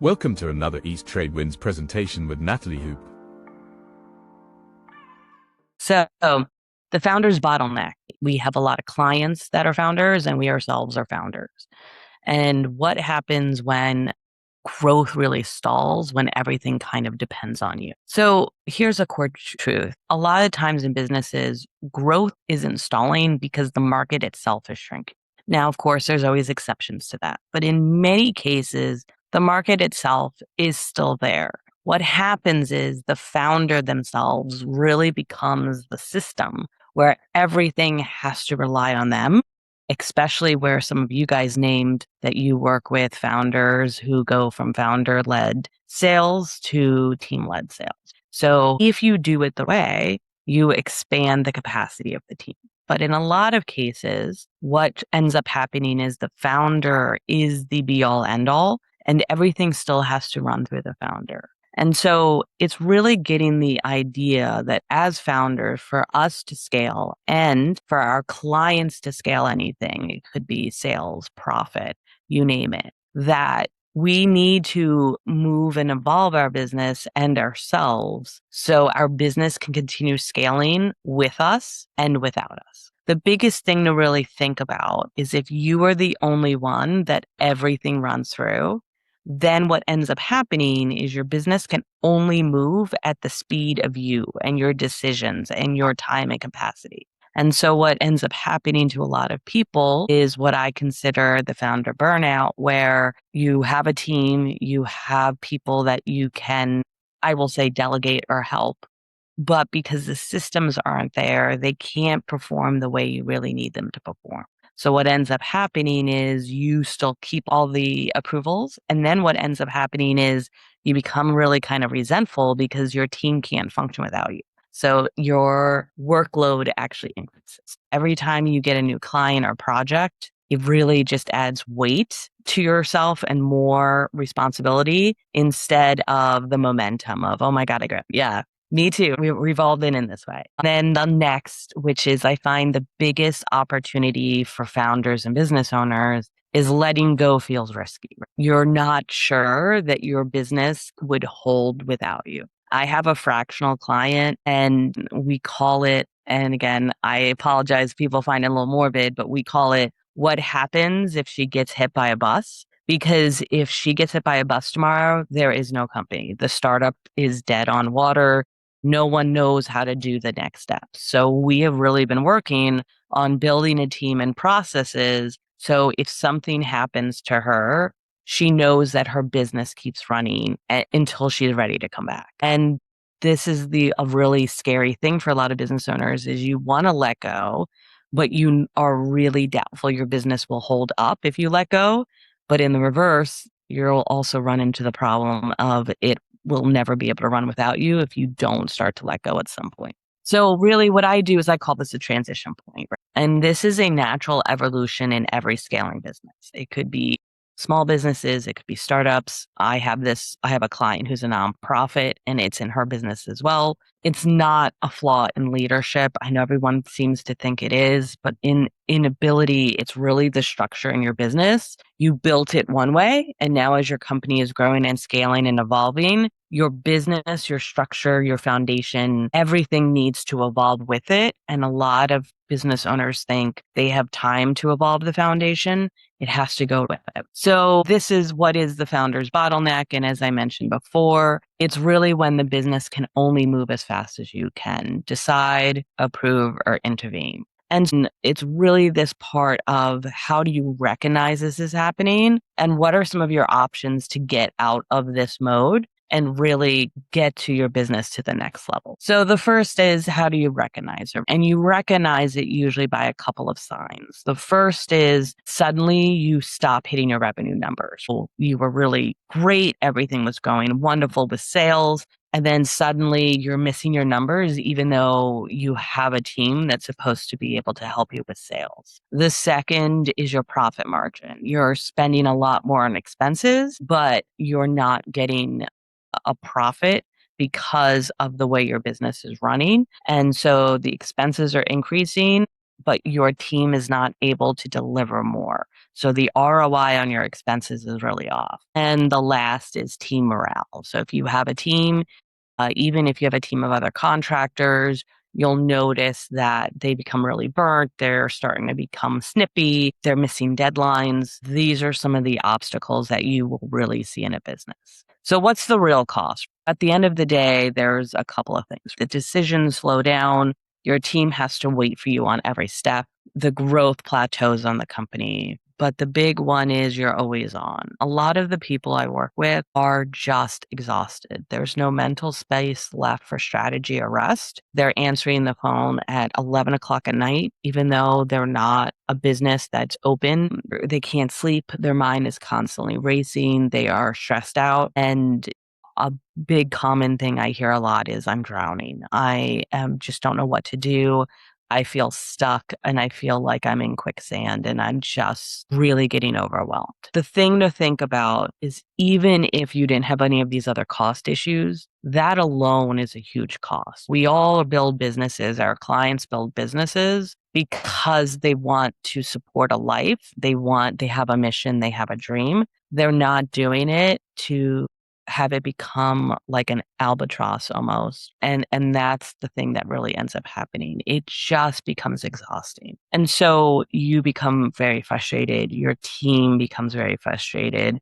Welcome to another East Trade Winds presentation with Natalie Hoop. So the founder's bottleneck. We have a lot of clients that are founders and we ourselves are founders. And what happens when growth really stalls, when everything kind of depends on you? So here's a core truth. A lot of times in businesses, growth isn't stalling because the market itself is shrinking. Now, of course, there's always exceptions to that. But in many cases, the market itself is still there. What happens is the founder themselves really becomes the system where everything has to rely on them, especially where some of you guys named that you work with founders who go from founder-led sales to team-led sales. So if you do it the way, you expand the capacity of the team. But in a lot of cases, what ends up happening is the founder is the be-all, end-all, and everything still has to run through the founder. And so it's really getting the idea that as founders, for us to scale and for our clients to scale anything, it could be sales, profit, you name it, that we need to move and evolve our business and ourselves so our business can continue scaling with us and without us. The biggest thing to really think about is if you are the only one that everything runs through, then what ends up happening is your business can only move at the speed of you and your decisions and your time and capacity. And so what ends up happening to a lot of people is what I consider the founder burnout, where you have a team, you have people that you can, I will say, delegate or help. But because the systems aren't there, they can't perform the way you really need them to perform. So what ends up happening is you still keep all the approvals. And then what ends up happening is you become really kind of resentful because your team can't function without you. So your workload actually increases. Every time you get a new client or project, it really just adds weight to yourself and more responsibility instead of the momentum of, oh my God, yeah, me too. We've all been in this way. Then the next, which is I find the biggest opportunity for founders and business owners, is letting go feels risky. You're not sure that your business would hold without you. I have a fractional client and we call it, and again, I apologize if people find it a little morbid, but we call it what happens if she gets hit by a bus. Because if she gets hit by a bus tomorrow, there is no company. The startup is dead on water. No one knows how to do the next step. So we have really been working on building a team and processes. So if something happens to her, she knows that her business keeps running until she's ready to come back. And this is a really scary thing for a lot of business owners is you want to let go, but you are really doubtful your business will hold up if you let go. But in the reverse, you'll also run into the problem of it will never be able to run without you if you don't start to let go at some point. So really what I do is I call this a transition point. Right? And this is a natural evolution in every scaling business. It could be small businesses, it could be startups. I have a client who's a nonprofit and it's in her business as well. It's not a flaw in leadership. I know everyone seems to think it is, but in ability, it's really the structure in your business. You built it one way, and now as your company is growing and scaling and evolving, your business, your structure, your foundation, everything needs to evolve with it. And a lot of business owners think they have time to evolve the foundation. It has to go with it. So this is what is the founder's bottleneck. And as I mentioned before, it's really when the business can only move as fast as you can decide, approve, or intervene. And it's really this part of how do you recognize this is happening and what are some of your options to get out of this mode and really get to your business to the next level. So the first is how do you recognize it? And you recognize it usually by a couple of signs. The first is suddenly you stop hitting your revenue numbers. So you were really great. Everything was going wonderful with sales. And then suddenly you're missing your numbers, even though you have a team that's supposed to be able to help you with sales. The second is your profit margin. You're spending a lot more on expenses, but you're not getting a profit because of the way your business is running. And so the expenses are increasing, but your team is not able to deliver more. So the ROI on your expenses is really off. And the last is team morale. So if you have a team, even if you have a team of other contractors, you'll notice that they become really burnt. They're starting to become snippy. They're missing deadlines. These are some of the obstacles that you will really see in a business. So what's the real cost? At the end of the day, there's a couple of things. The decisions slow down. Your team has to wait for you on every step. The growth plateaus on the company. But the big one is you're always on. A lot of the people I work with are just exhausted. There's no mental space left for strategy or rest. They're answering the phone at 11 o'clock at night, even though they're not a business that's open. They can't sleep. Their mind is constantly racing. They are stressed out. And a big common thing I hear a lot is I'm drowning. I just don't know what to do. I feel stuck and I feel like I'm in quicksand and I'm just really getting overwhelmed. The thing to think about is even if you didn't have any of these other cost issues, that alone is a huge cost. We all build businesses, our clients build businesses because they want to support a life. They have a mission, they have a dream. They're not doing it to have it become like an albatross almost. And that's the thing that really ends up happening. It just becomes exhausting. And so you become very frustrated. Your team becomes very frustrated.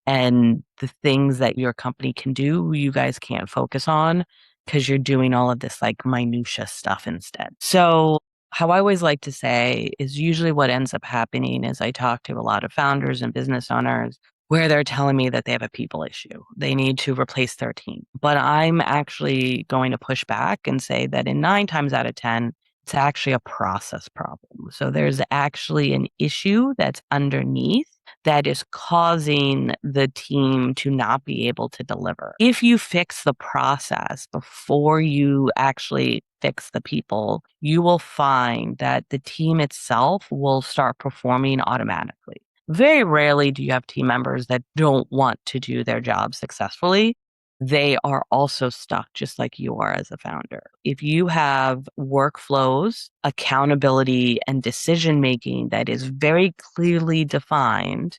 And the things that your company can do, you guys can't focus on because you're doing all of this like minutia stuff instead. So how I always like to say is usually what ends up happening is I talk to a lot of founders and business owners where they're telling me that they have a people issue. They need to replace their team. But I'm actually going to push back and say that in 9 times out of 10, it's actually a process problem. So there's actually an issue that's underneath that is causing the team to not be able to deliver. If you fix the process before you actually fix the people, you will find that the team itself will start performing automatically. Very rarely do you have team members that don't want to do their job successfully. They are also stuck just like you are as a founder. If you have workflows, accountability, and decision making that is very clearly defined,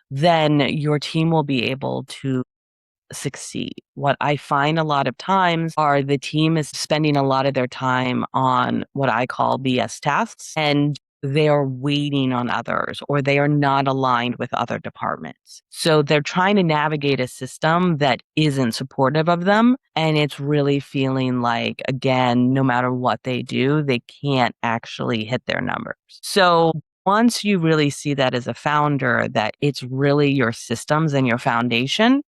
then your team will be able to succeed. What I find a lot of times are the team is spending a lot of their time on what I call BS tasks, and they are waiting on others or they are not aligned with other departments. So they're trying to navigate a system that isn't supportive of them. And it's really feeling like, again, no matter what they do, they can't actually hit their numbers. So once you really see that as a founder, that it's really your systems and your foundation,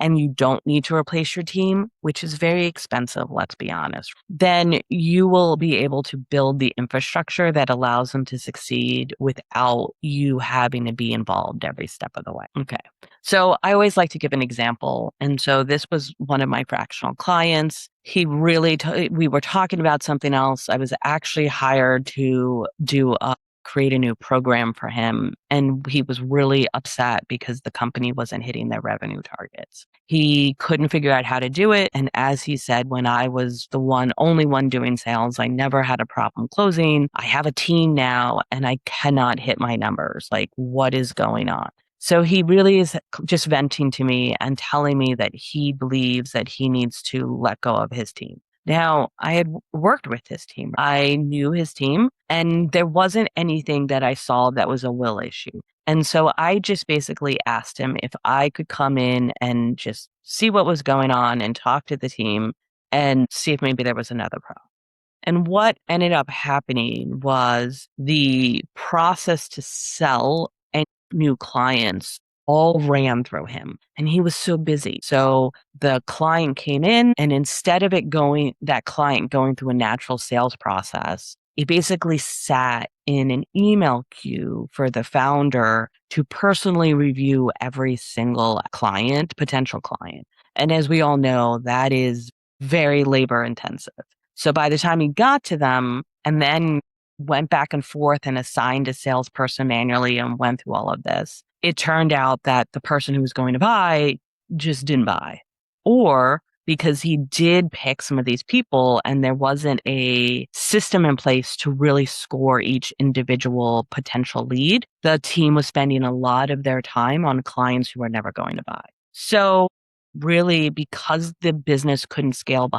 and you don't need to replace your team, which is very expensive, let's be honest, then you will be able to build the infrastructure that allows them to succeed without you having to be involved every step of the way. Okay. So I always like to give an example. And so this was one of my fractional clients. He really, we were talking about something else. I was actually hired to create a new program for him. And he was really upset because the company wasn't hitting their revenue targets. He couldn't figure out how to do it. And as he said, when I was the only one doing sales, I never had a problem closing. I have a team now and I cannot hit my numbers. Like, what is going on? So he really is just venting to me and telling me that he believes that he needs to let go of his team. Now, I had worked with his team. I knew his team, and there wasn't anything that I saw that was a will issue. And so I just basically asked him if I could come in and just see what was going on and talk to the team and see if maybe there was another problem. And what ended up happening was the process to sell any new clients all ran through him and he was so busy. So the client came in and instead of that client going through a natural sales process, he basically sat in an email queue for the founder to personally review every single potential client. And as we all know, that is very labor intensive. So by the time he got to them and then went back and forth and assigned a salesperson manually and went through all of this, it turned out that the person who was going to buy just didn't buy. Or because he did pick some of these people and there wasn't a system in place to really score each individual potential lead. The team was spending a lot of their time on clients who were never going to buy. So really, because the business couldn't scale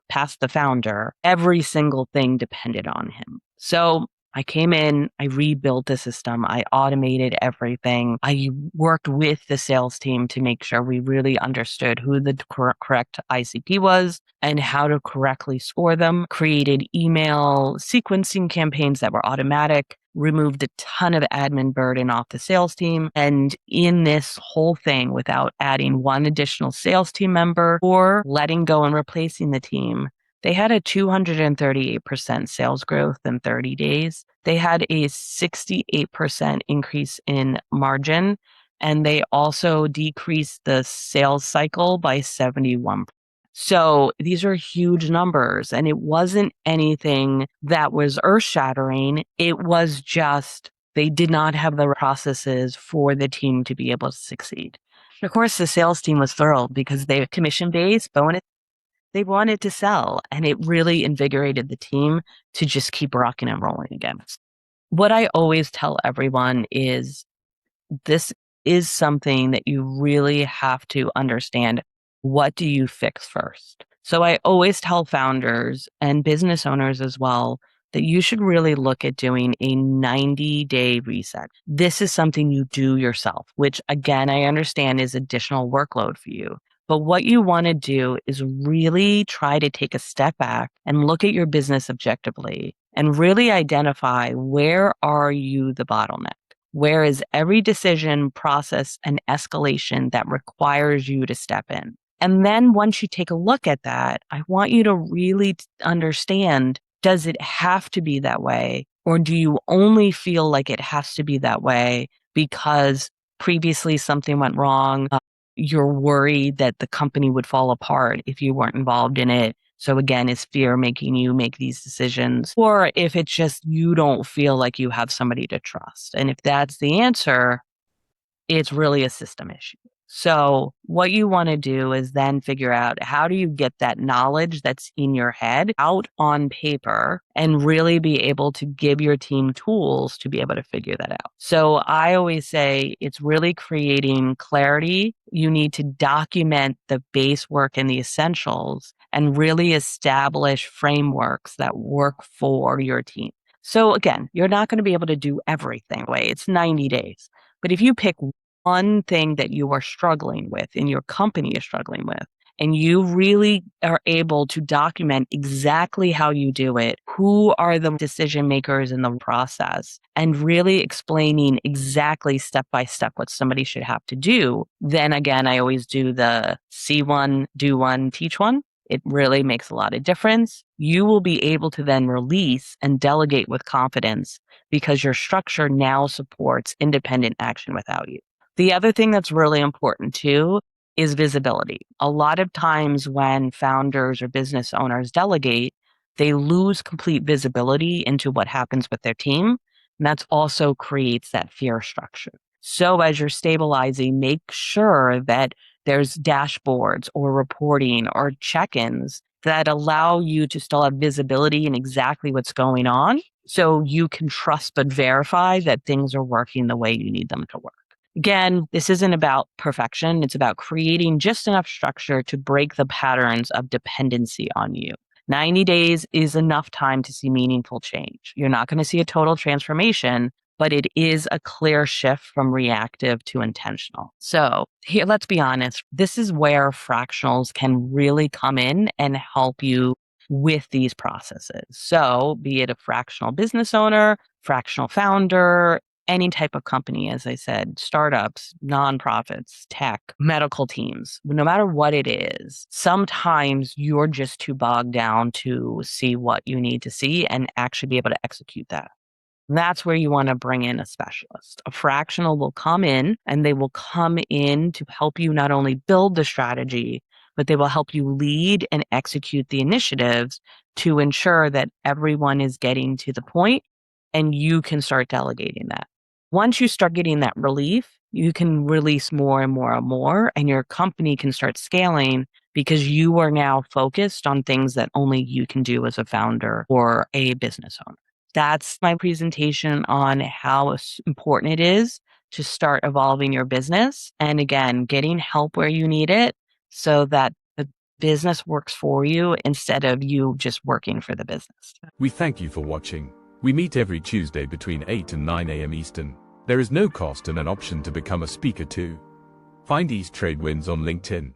past the founder, every single thing depended on him. So I came in, I rebuilt the system, I automated everything. I worked with the sales team to make sure we really understood who the correct ICP was and how to correctly score them, created email sequencing campaigns that were automatic, removed a ton of admin burden off the sales team. And in this whole thing, without adding one additional sales team member or letting go and replacing the team, they had a 238% sales growth in 30 days. They had a 68% increase in margin, and they also decreased the sales cycle by 71%. So these are huge numbers, and it wasn't anything that was earth-shattering. It was just they did not have the processes for the team to be able to succeed. Of course, the sales team was thrilled because they were commission-based, bonus. They wanted to sell, and it really invigorated the team to just keep rocking and rolling again. What I always tell everyone is this is something that you really have to understand. What do you fix first? So I always tell founders and business owners as well that you should really look at doing a 90-day reset. This is something you do yourself, which again, I understand is additional workload for you. But what you want to do is really try to take a step back and look at your business objectively and really identify where are you the bottleneck? Where is every decision, process, and escalation that requires you to step in? And then once you take a look at that, I want you to really understand, does it have to be that way? Or do you only feel like it has to be that way because previously something went wrong? You're worried that the company would fall apart if you weren't involved in it. So again, is fear making you make these decisions? Or if it's just you don't feel like you have somebody to trust. And if that's the answer, it's really a system issue. So what you want to do is then figure out how do you get that knowledge that's in your head out on paper and really be able to give your team tools to be able to figure that out. So I always say it's really creating clarity. You need to document the base work and the essentials and really establish frameworks that work for your team. So again, you're not going to be able to do everything away. It's 90 days. But if you pick one thing that you are struggling with and your company is struggling with, and you really are able to document exactly how you do it, who are the decision makers in the process, and really explaining exactly step by step what somebody should have to do, then again, I always do the see one, do one, teach one. It really makes a lot of difference. You will be able to then release and delegate with confidence because your structure now supports independent action without you. The other thing that's really important too is visibility. A lot of times when founders or business owners delegate, they lose complete visibility into what happens with their team. And that's also creates that fear structure. So as you're stabilizing, make sure that there's dashboards or reporting or check-ins that allow you to still have visibility in exactly what's going on so you can trust but verify that things are working the way you need them to work. Again, this isn't about perfection. It's about creating just enough structure to break the patterns of dependency on you. 90 days is enough time to see meaningful change. You're not going to see a total transformation, but it is a clear shift from reactive to intentional. So here, let's be honest. This is where fractionals can really come in and help you with these processes. So be it a fractional business owner, fractional founder, any type of company, as I said, startups, nonprofits, tech, medical teams, no matter what it is, sometimes you're just too bogged down to see what you need to see and actually be able to execute that. That's where you want to bring in a specialist. A fractional will come in and they will come in to help you not only build the strategy, but they will help you lead and execute the initiatives to ensure that everyone is getting to the point and you can start delegating that. Once you start getting that relief, you can release more and more and more, and your company can start scaling because you are now focused on things that only you can do as a founder or a business owner. That's my presentation on how important it is to start evolving your business. And again, getting help where you need it so that the business works for you instead of you just working for the business. We thank you for watching. We meet every Tuesday between 8 and 9 a.m. Eastern. There is no cost and an option to become a speaker too. Find East Trade Wins on LinkedIn.